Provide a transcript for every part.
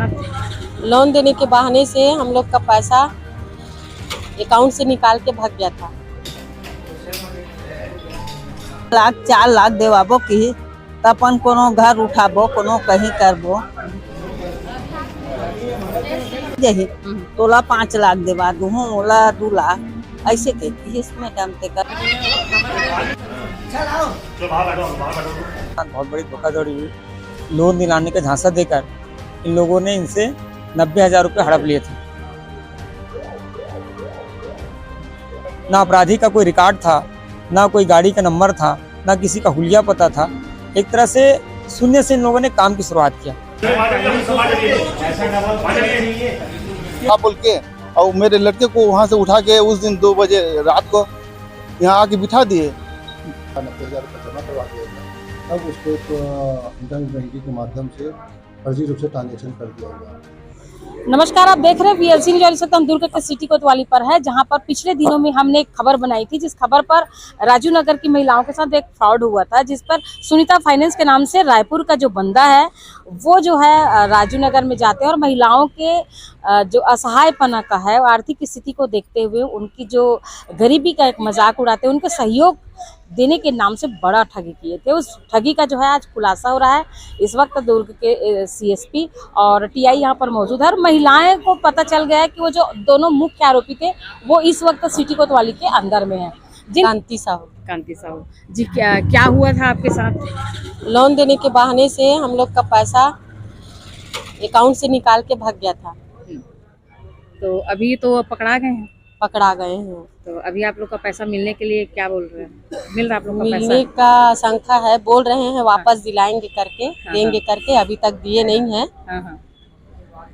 साथ? लोन देने के बहाने से हम लोग का पैसा अकाउंट से निकाल के भाग गया था। लाख 4 लाख देवाबो की त अपन कोनो घर उठाबो, कोनो कहीं करबो, यही तोला 5 लाख देवा दूँ, ओला 2 लाख ऐसे कहती है इसमें दमते कर। बहुत बड़ी धोखाधड़ी हुई। लोन दिलाने का झांसा देकर इन लोगों ने इनसे 90,000 रुपये हड़प लिए थे। ना अपराधी का कोई रिकॉर्ड था, ना कोई गाड़ी का नंबर था, ना किसी का हुलिया पता था। एक तरह से शून्य से इन लोगों ने काम की शुरुआत किया। बोल के और मेरे लड़के को वहाँ से उठा के उस दिन 2 बजे रात को यहाँ आके बिठा दिए। 90,000 रुपये जमा करवा दिया था। तब उसको इंटरनेट बैंकिंग के माध्यम से फर्जी रूप से ट्रांजेक्शन कर दिया गया। नमस्कार, आप देख रहे हैं VLC न्यूज़। हम दुर्ग के सिटी कोतवाली पर है, जहां पर पिछले दिनों में हमने एक खबर बनाई थी, जिस खबर पर राजू नगर की महिलाओं के साथ एक फ्रॉड हुआ था, जिस पर सुनीता फाइनेंस के नाम से रायपुर का जो बंदा है वो जो है राजू नगर में जाते हैं और महिलाओं के जो असहायपना का है, आर्थिक स्थिति को देखते हुए उनकी जो गरीबी का एक मजाक उड़ाते हैं, उनके सहयोग देने के नाम से बड़ा ठगी किए थे। उस ठगी का जो है आज खुलासा हो रहा है। इस वक्त दुर्ग के CSP और TI यहाँ पर मौजूद है और महिलाएं को पता चल गया है कि वो जो दोनों मुख्य आरोपी थे वो इस वक्त सिटी कोतवाली के अंदर में है। कांति साहू जी, क्या हुआ था आपके साथ? लोन देने के बहाने से हम लोग का पैसा अकाउंट से निकाल के भाग गया था। तो अभी तो पकड़ा गए हैं? पकड़ा गए हैं। तो अभी आप लोग का पैसा मिलने के लिए क्या बोल रहे हैं? मिल रहा आप लोग का पैसा? मिलने का आशंका है, बोल रहे हैं वापस दिलाएंगे करके, देंगे करके, अभी तक दिए नहीं है। हाँ।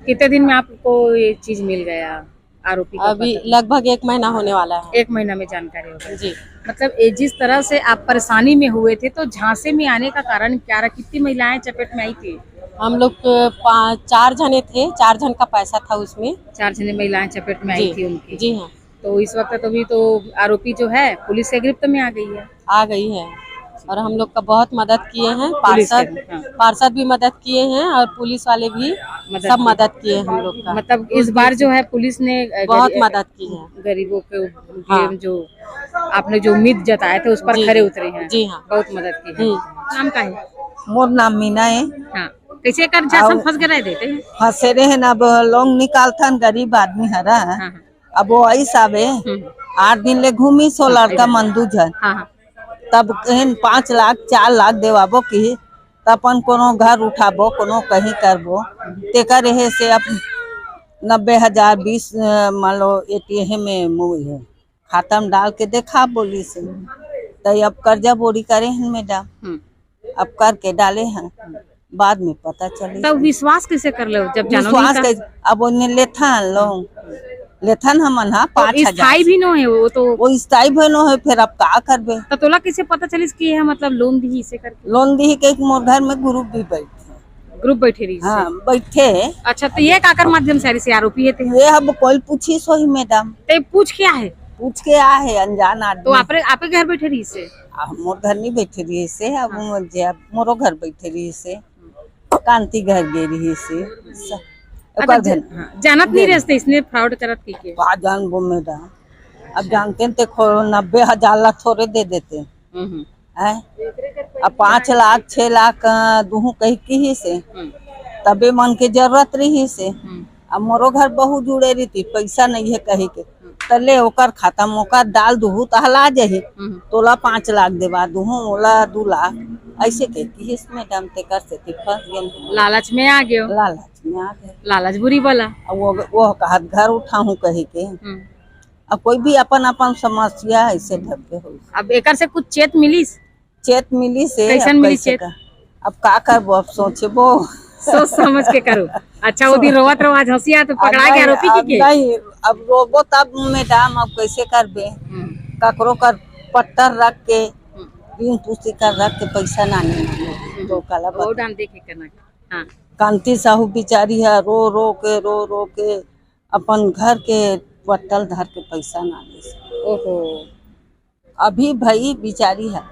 कितने दिन में आपको ये चीज मिल गया? आरोपी का अभी लगभग 1 महीना होने वाला है। 1 महीना में जानकारी हो गई जी। मतलब जिस तरह से आप परेशानी में हुए थे, तो झांसे में आने का कारण क्या रहा? कितनी महिलाएं चपेट में आई थी? हम लोग 4 जने थे, 4 जन का पैसा था उसमें। 4 जने महिलाएं चपेट में आई थी उनकी। जी हाँ। तो इस वक्त तो भी तो आरोपी जो है पुलिस के गिरफ्त में आ गई है। आ गई है और हम लोग का बहुत मदद किए हैं। पार्षद भी मदद किए हैं और पुलिस वाले भी सब मदद किए हैं हम लोग का। मतलब इस बार जो है पुलिस ने बहुत मदद की है। गरीबों के जो आपने जो उम्मीद जताए थे उस पर खरे उतरे हैं। जी हाँ, बहुत मदद की है। नाम का है? मोर नाम मीना है। हाँ, कैसे कर झांसा फंस गए देते हैं? फंसे रहे न, अब लोन निकालथन, गरीब आदमी हरा। अब वो ऐसा 8 दिन ले घूमी सो लड़का मंदू झन। तब कहीं 5 लाख 4 लाख देवाबो की त अपन कोनो घर उठाबो, कोनो कहीं करबो, तेकर रहे से अब 90,000 20 मान लो ATM में खाता में डाल के देखा बोली से, तो अब कर्जा बोरी करे हैं मैडम, अब करके डाले हैं, बाद में पता चले। तब विश्वास कैसे कर लो जब विश्वास अब उन्हें लेथन लोग लेथन हमन 5,000 स्थाई भी नो है वो स्थाई भी नो है। फिर अब का करबे? तो तोला कैसे पता चलिस कि है मतलब लोन दी इसे करके? लोन दी के मोर घर में ग्रुप भी बैठे रही। हाँ बैठे। अच्छा, तो ये काकर माध्यम से आरोपी है? ये अब कोई पूछी सो ही मैडम। तो पूछ क्या है? पूछ के आ है अनजान आदमी। तो आपे घर बैठे रही से? मोर घर नहीं बैठे रही से, अब मोरो घर बैठे रही से, कांति घर गे रही से। जानत नहीं रहते इसने फ्रॉड करत की जान वो मैडम। अब जानते हैं तो 90,000 ला थोड़े दे देते हैं। अब 5 लाख 6 लाख दूँ कही की से, तबे मन के जरूरत रही से। अब मोरो घर बहु जुड़े रही थी, पैसा नहीं है कही के, तले ओकर खाता में ओकर डाल दूँ तो हला जाही, तोला 5 लाख देवा दूँ, ओला 2 लाख ऐसे कहती है इसमें दम ते कर से फंस गए। लालच में आ गए। लालच बुरी वाला। वो कहत घर उठाऊं कही के। अब कोई भी अपन अपन समस्या ऐसे ढके हो। अब एकर से कुछ चेत मिली से? कैसन मिली चेत? अब का करबो, अब सोचबो, सोच समझ के करो। अच्छा, वो दिन रोवत रहो, आज हंसिया तो पकड़ा के आरोपी की के? नहीं, अब रोबो तब मैडम, अब कैसे करबे? ककरो कर पत्थर रख के दिन पुस्ती कर रख के पैसा ना नहीं तो काला डाल देखे करना। हाँ, कांति साहू बिचारी है, रो रो के अपन घर के पट्टल धर के पैसा ना ले। ओहो, अभी भाई बिचारी है,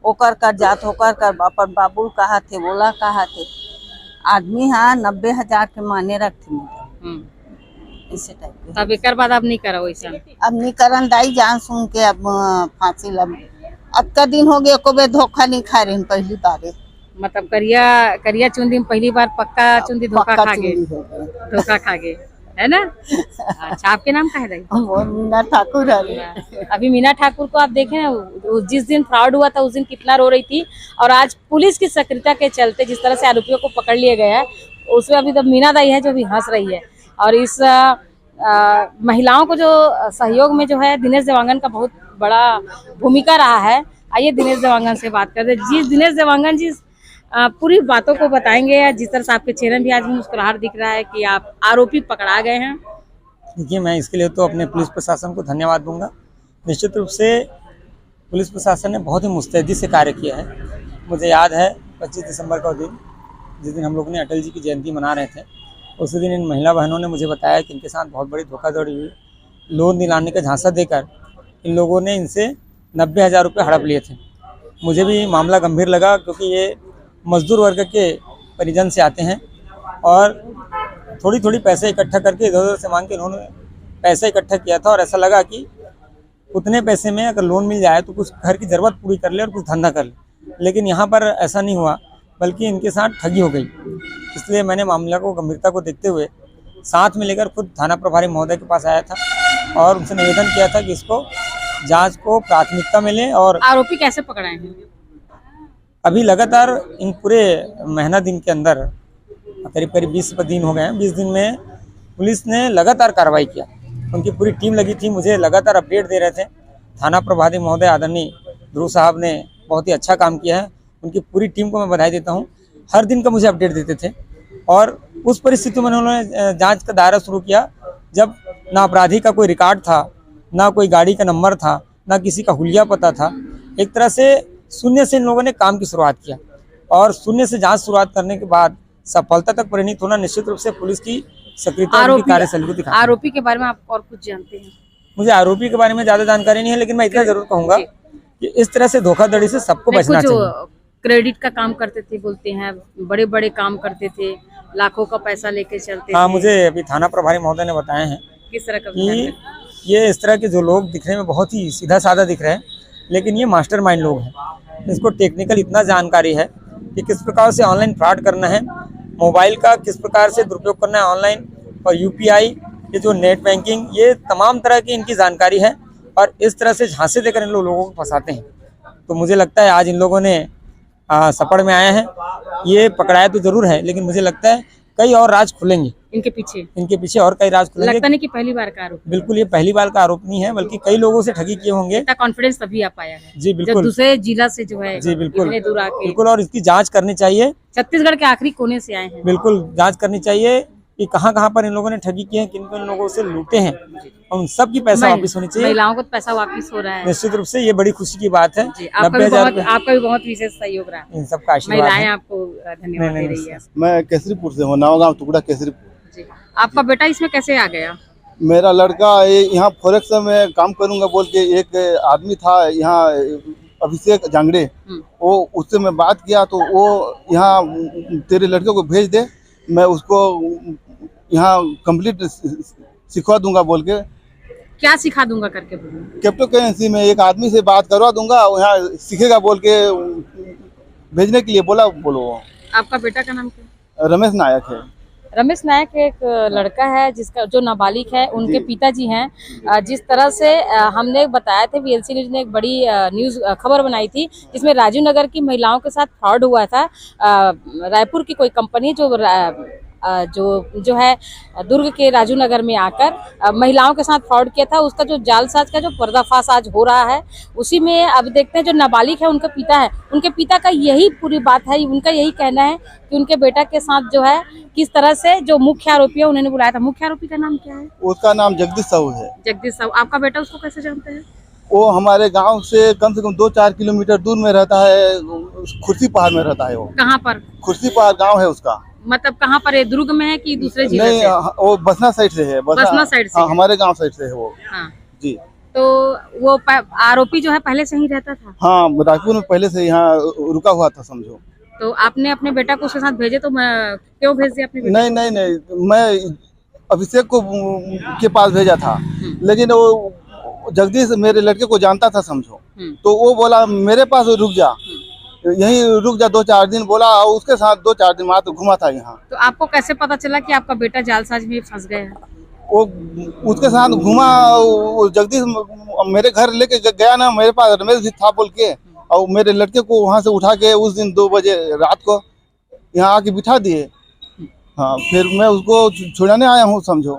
ओकर कर जात होकर कर अपन बाबू कहा थे, बोला कहा थे, आदमी हाँ 90,000 के माने रखते मुझे इसे टाइप के। तब एक बाद अब नहीं करा वैसा। अब नहीं करन दाई जान सुन के अब फांसी लब अब का दिन हो गया को बे धोखा नहीं खा रहे पहली बार। मतलब करिया करिया चुंदी में पहली बार पक्का चुंदी धोखा खा गए, धोखा खा गए है ना। अच्छा आपके नाम क्या है दाई? मीना ठाकुर है। अभी मीना ठाकुर को आप देखें ना, जिस दिन फ्रॉड हुआ था उस दिन कितना रो रही थी, और आज पुलिस की सक्रियता के चलते जिस तरह से आरोपियों को पकड़ लिया गया है उसमें अभी तो मीना दाई है जो भी हंस रही है। और इस महिलाओं को जो सहयोग में जो है दिनेश देवांगन का बहुत बड़ा भूमिका रहा है। आइए दिनेश देवांगन से बात करते हैं। जी दिनेश देवांगन जी पूरी बातों को बताएंगे। जिस तरह से आपके चेहरे भी आज मुस्कुराहट दिख रहा है कि आप आरोपी पकड़ा गए हैं। देखिए मैं इसके लिए तो अपने पुलिस प्रशासन को धन्यवाद दूंगा। निश्चित रूप से पुलिस प्रशासन ने बहुत ही मुस्तैदी से कार्य किया है। मुझे याद है 25 दिसंबर का दिन, जिस दिन हम लोग ने अटल जी की जयंती मना रहे थे, उस दिन इन महिला बहनों ने मुझे बताया कि इनके साथ बहुत बड़ी धोखाधड़ी हुई। लोन दिलाने का झांसा देकर इन लोगों ने इनसे 90,000 रुपये हड़प लिए थे। मुझे भी मामला गंभीर लगा क्योंकि ये मजदूर वर्ग के परिजन से आते हैं और थोड़ी थोड़ी पैसे इकट्ठा करके इधर उधर से मांग के इन्होंने पैसा इकट्ठा किया था। और ऐसा लगा कि उतने पैसे में अगर लोन मिल जाए तो कुछ घर की ज़रूरत पूरी कर ले और कुछ धंधा कर ले, लेकिन यहाँ पर ऐसा नहीं हुआ, बल्कि इनके साथ ठगी हो गई। इसलिए मैंने मामला को गंभीरता को देखते हुए साथ में लेकर खुद थाना प्रभारी महोदय के पास आया था और उनसे निवेदन किया था कि इसको जांच को प्राथमिकता मिले। और आरोपी कैसे पकड़ाए हैं? अभी लगातार इन पूरे महीना दिन के अंदर करीब 20 दिन हो गए हैं। 20 दिन में पुलिस ने लगातार कार्रवाई किया, उनकी पूरी टीम लगी थी, मुझे लगातार अपडेट दे रहे थे। थाना प्रभारी महोदय आदरणीय ध्रुव साहब ने बहुत ही अच्छा काम किया है, उनकी पूरी टीम को मैं बधाई देता हूं। हर दिन का मुझे अपडेट देते थे और उस परिस्थिति में उन्होंने जांच का दायरा शुरू किया जब ना अपराधी का कोई रिकॉर्ड था, ना कोई गाड़ी का नंबर था, ना किसी का हुलिया पता था। एक तरह से शून्य से इन लोगों ने काम की शुरुआत किया और शून्य से जांच शुरुआत करने के बाद सफलता तक परिणित होना निश्चित रूप से पुलिस की सक्रियता और कार्यशैली को दिखाता है। आरोपी के बारे में आप और कुछ जानते हैं? मुझे आरोपी के बारे में ज्यादा जानकारी नहीं है, लेकिन मैं इतना जरूर कहूंगा कि इस तरह से धोखाधड़ी से सबको बचना चाहिए। क्रेडिट का काम करते थे बोलते हैं, बड़े बड़े काम करते थे, लाखों का पैसा लेके चलते हाँ, थे। मुझे अभी थाना प्रभारी महोदय ने बताए हैं किस तरह का कि ये इस तरह के जो लोग दिखने में बहुत ही सीधा साधा दिख रहे हैं, लेकिन ये मास्टरमाइंड लोग हैं। इसको टेक्निकल इतना जानकारी है कि किस प्रकार से ऑनलाइन फ्रॉड करना है, मोबाइल का किस प्रकार से दुरुपयोग करना है ऑनलाइन, और यूपीआई, ये जो नेट बैंकिंग, ये तमाम तरह की इनकी जानकारी है और इस तरह से झांसे देकर इन लोगों को फंसाते हैं। तो मुझे लगता है आज इन लोगों ने सपड़ में आए हैं। ये पकड़ाया तो जरूर है, लेकिन मुझे लगता है कई और राज खुलेंगे इनके पीछे और कई राज खुलेंगे। लगता नहीं कि पहली बार का आरोप? बिल्कुल, ये पहली बार का आरोप नहीं है, बल्कि कई लोगों से ठगी किए होंगे। कॉन्फिडेंस तभी आ पाया है जी बिल्कुल, जब दूसरे जिला से जो है जी बिल्कुल इतने दूर आके। बिल्कुल, और इसकी जांच करनी चाहिए। छत्तीसगढ़ के आखिरी कोने से आए हैं। बिल्कुल जांच करनी चाहिए कि कहां कहां पर इन लोगों ने ठगी की है, किन किन लोगों से लूटे हैं, और उन सब की पैसा वापस होनी चाहिए। महिलाओं को पैसा वापस हो रहा है, निश्चित रूप से ये बड़ी खुशी की बात है। 90,000 आपका भी बहुत विशेष सहयोग रहा। इन सब का आशीर्वाद महिलाएं है। आपको धन्यवाद दे रही है। मैं केसरीपुर से हूँ, नवागांव टुकड़ा केसरीपुर। जी, आपका बेटा इसमें कैसे आ गया? मेरा लड़का यहाँ फॉरेक्स में काम करूंगा बोल के एक आदमी था यहाँ, अभिषेक जांगड़े, वो उससे मैं बात किया तो वो यहाँ तेरे लड़के को भेज दे, मैं उसको यहाँ कंप्लीट सिखा दूंगा बोल के। क्या सिखा दूंगा करके बोलो? क्रिप्टो करेंसी में एक आदमी से बात करवा दूंगा, यहाँ सीखेगा बोल के भेजने के लिए बोला। बोलो, आपका बेटा का नाम क्या? रमेश नायक है। रमेश नायक एक लड़का है जिसका जो नाबालिग है, उनके पिताजी हैं। जिस तरह से हमने बताया था, वीएलसी न्यूज ने एक बड़ी न्यूज खबर बनाई थी जिसमें राजू नगर की महिलाओं के साथ फ्रॉड हुआ था। रायपुर की कोई कंपनी जो है दुर्ग के राजू नगर में आकर महिलाओं के साथ फ्रॉड किया था, उसका जो जालसाज का जो पर्दाफाश आज हो रहा है, उसी में अब देखते हैं जो नाबालिग है उनका पिता है, उनके पिता का यही पूरी बात है, उनका यही कहना है कि उनके बेटा के साथ जो है किस तरह से जो मुख्य आरोपी है उन्होंने बुलाया था। मुख्य आरोपी का नाम क्या है? उसका नाम जगदीश साहू है। जगदीश साहू। आपका बेटा उसको कैसे जानते हैं? वो हमारे गांव से कम 2-4 किलोमीटर दूर में रहता है, खुर्सी पहाड़ में रहता है। वो कहाँ पर? खुर्सी पहाड़ गांव है उसका। मतलब कहाँ पर है? दुर्ग में है कि दूसरे जिले नहीं, से? वो बसना साइड से है। बसना साइड से? हाँ, हमारे गांव साइड से है वो। हाँ जी। तो वो आरोपी जो है पहले से ही रहता था? हाँ, रायपुर में पहले से यहाँ रुका हुआ था समझो। तो आपने अपने बेटा को उसके साथ भेजे, तो क्यों भेज दिया अपने बेटे? नहीं नहीं नहीं, मैं अभिषेक को के पास भेजा था, लेकिन वो जगदीश मेरे लड़के को जानता था समझो, तो वो बोला मेरे पास रुक जा, यहीं रुक जा 2-4 दिन बोला, और उसके साथ 2-4 दिन मात्र घुमा था यहाँ। तो आपको कैसे पता चला कि आपका बेटा जालसाज में फंस गया है? वो उसके साथ घुमा, वो जगदीश मेरे घर लेके गया ना, मेरे पास रमेश भी था बोल के, और मेरे लड़के को वहाँ से उठा के उस दिन 2 बजे रात को यहाँ आके बिठा दिए। हाँ, फिर मैं उसको छुड़ाने आया हूँ समझो।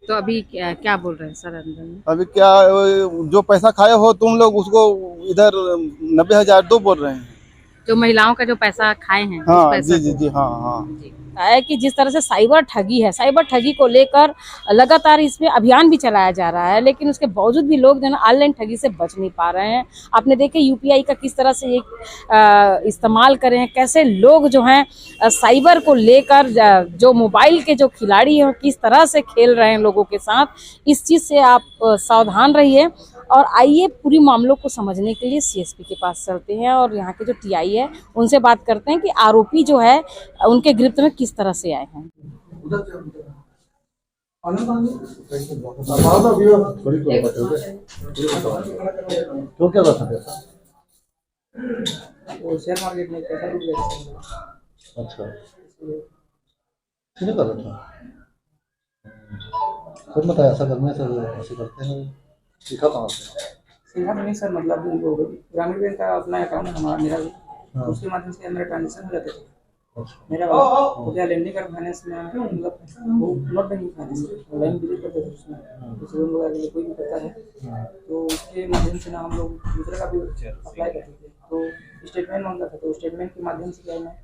तो अभी क्या बोल रहे हैं सर अंदर में? अभी क्या, जो पैसा खाए हो तुम लोग उसको इधर 90,000 दो बोल रहे हैं। जो महिलाओं का जो पैसा खाए हैं, उस हाँ पैसे जी जी को। जी, हाँ हाँ। है कि जिस तरह से साइबर ठगी है, साइबर ठगी को लेकर लगातार इसमें अभियान भी चलाया जा रहा है, लेकिन उसके बावजूद भी लोग जो है ऑनलाइन ठगी से बच नहीं पा रहे हैं। आपने देखे यूपीआई का किस तरह से एक इस्तेमाल करे हैं, कैसे लोग जो हैं साइबर को लेकर जो मोबाइल के जो खिलाड़ी हैं किस तरह से खेल रहे हैं लोगों के साथ। इस चीज़ से आप सावधान रहिए। और आइए पूरी मामलों को समझने के लिए सीएसपी के पास चलते हैं और यहाँ के जो टीआई है उनसे बात करते हैं कि आरोपी जो है उनके गिरफ्त में किस तरह से आए हैं। तो क्या था पैसा? वो शेयर मार्केट में पैसा डूब गया। अच्छा, कितने कर रहा था? सर बताया ऐसा करने से ऐसे करते हैं, सीखा कहाँ से? सीखा तो नहीं सर, मतलब वो ग्रामीण बैंक का अपना अकाउंट है हमारा, मेरा भी, उसके माध्यम से मेरा ट्रांजेक्शन हो जाते थे। मेरा वाला तो क्या लेंडिंग कर फाइनेंस में मतलब वो not banking finance online visit करते थे उसमें, दूसरे लोग अगर कोई भी करता है तो उसके माध्यम से ना हम लोग दूसरे का भी अप्लाई करते थे। तो स्टेटमेंट मांगता था, तो स्टेटमेंट के माध्यम से क्या मैं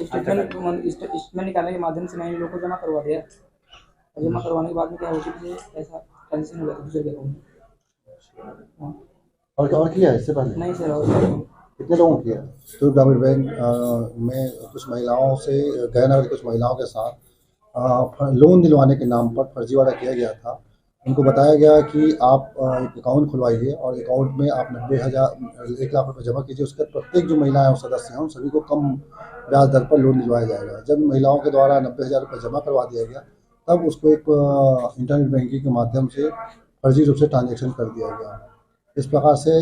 स्टेटमेंट निकालने के माध्यम से मैंने लोग को जमा करवा दिया। जमा करवाने के बाद में क्या ओटीपी से पैसा ट्रांजेक्शन हो गया दूसरे के अकाउंट में। और किया है इससे पहले? नहीं सर, और कितने लोगों किया? तो ग्रामीण बैंक में कुछ महिलाओं से, गैरनगर की कुछ महिलाओं के साथ लोन दिलवाने के नाम पर फर्जीवाड़ा किया गया था। उनको बताया गया कि आप एक अकाउंट खुलवाइए और अकाउंट में आप 90,000 1 लाख रुपये जमा कीजिए, उसके प्रत्येक जो महिलाएं और सदस्य हैं उन सभी को कम ब्याज दर पर लोन दिलवाया जाएगा। जब महिलाओं के द्वारा 90,000 रुपये जमा करवा दिया गया तब उसको एक इंटरनेट बैंकिंग के माध्यम से फर्जी रूप से ट्रांजेक्शन कर दिया गया। इस प्रकार से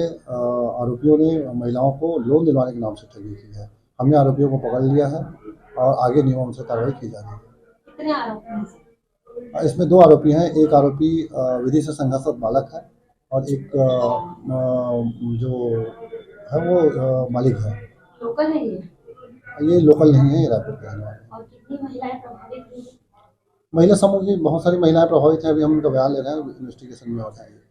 आरोपियों ने महिलाओं को लोन दिलवाने के नाम से ठगी की है। हमने आरोपियों को पकड़ लिया है और आगे नियमों से कार्रवाई की जा रही है। कितने आरोपी हैं? इसमें 2 आरोपी हैं, एक आरोपी विधि से संघर्षरत बालक है और एक जो है वो मालिक है। लोकल है ये लोकल नहीं है, ये रायपुर के रहने वाले हैं। और कितनी महिलाएं प्रभावित हुई? महिला समूह की बहुत सारी महिलाएं प्रभावित हैं। अभी हम उनका बयान ले रहे हैं, इन्वेस्टिगेशन में हो जाएंगे।